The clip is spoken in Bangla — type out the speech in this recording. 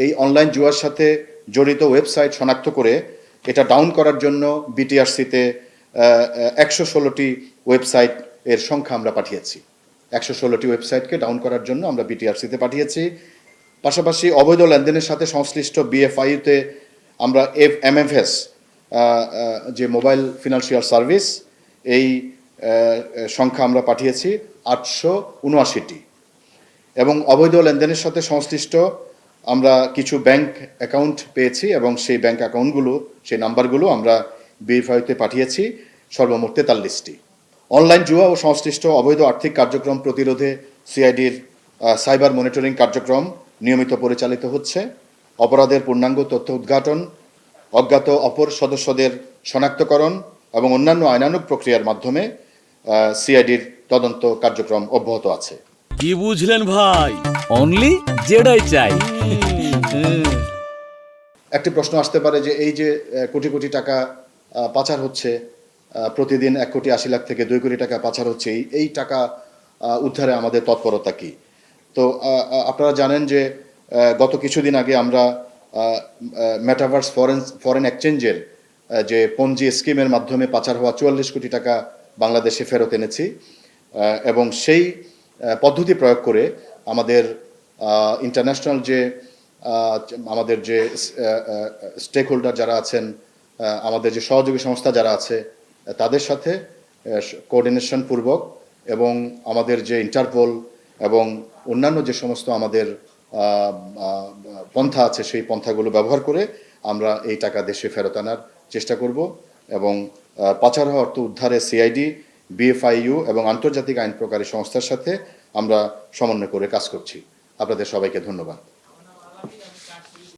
এই অনলাইন জুয়ার সাথে জড়িত ওয়েবসাইট শনাক্ত করে এটা ডাউন করার জন্য বিটিআরসিতে 116টি ওয়েবসাইট এর সংখ্যা আমরা পাঠিয়েছি। 116টি ওয়েবসাইটকে ডাউন করার জন্য আমরা বিটিআরসিতে পাঠিয়েছি। পাশাপাশি অবৈধ লেনদেনের সাথে সংশ্লিষ্ট বিএফআইতে আমরা এমএফএস যে মোবাইল ফিনান্সিয়াল সার্ভিস এই সংখ্যা আমরা পাঠিয়েছি 879টি। এবং অবৈধ লেনদেনের সাথে সংশ্লিষ্ট আমরা কিছু ব্যাংক অ্যাকাউন্ট পেয়েছি এবং সেই ব্যাংক অ্যাকাউন্টগুলো, সেই নাম্বারগুলো আমরা বিএফআইতে পাঠিয়েছি সর্বমোট 43টি। অনলাইন জুয়া ও সংশ্লিষ্ট অবৈধ আর্থিক কার্যক্রম প্রতিরোধে সিআইডির সাইবার মনিটরিং কার্যক্রম নিয়মিত পরিচালিত হচ্ছে। অপরাধের পূর্ণাঙ্গ তথ্য উদ্ঘাটন, অজ্ঞাত অপর সদস্যদের শনাক্তকরণ এবং অন্যান্য আইনানুগ প্রক্রিয়ার মাধ্যমে সিআইডির তদন্ত কার্যক্রম অব্যাহত আছে। কি বুঝলেন ভাই? অনলি যেটাই চাই। একটি প্রশ্ন আসতে পারে যে এই যে কোটি কোটি টাকা পাচার হচ্ছে, প্রতিদিন 1,80,00,000 থেকে 2 কোটি টাকা পাচার হচ্ছে, এই টাকা উদ্ধারে আমাদের তৎপরতা কি? তো আপনারা জানেন যে গত কিছুদিন আগে আমরা মেটাভার্স ফরেন এক্সচেঞ্জের যে পঞ্জি স্কিমের মাধ্যমে পাচার হওয়া 44 কোটি টাকা বাংলাদেশে ফেরত এনেছি এবং সেই পদ্ধতি প্রয়োগ করে আমাদের ইন্টারন্যাশনাল যে আমাদের যে স্টেক হোল্ডার যারা আছেন, আমাদের যে সহযোগী সংস্থা যারা আছে তাদের সাথে কোঅর্ডিনেশন পূর্বক এবং আমাদের যে ইন্টারপোল এবং অন্যান্য যে সমস্ত আমাদের পন্থা আছে সেই পন্থাগুলো ব্যবহার করে আমরা এই টাকা দেশে ফেরত আনার চেষ্টা করব এবং পাচার হওয়া অর্থ উদ্ধারে সিআইডি, বিএফআইইউ এবং আন্তর্জাতিক আইন প্রকারী সংস্থার সাথে আমরা সমন্বয় করে কাজ করছি। আপনাদের সবাইকে ধন্যবাদ।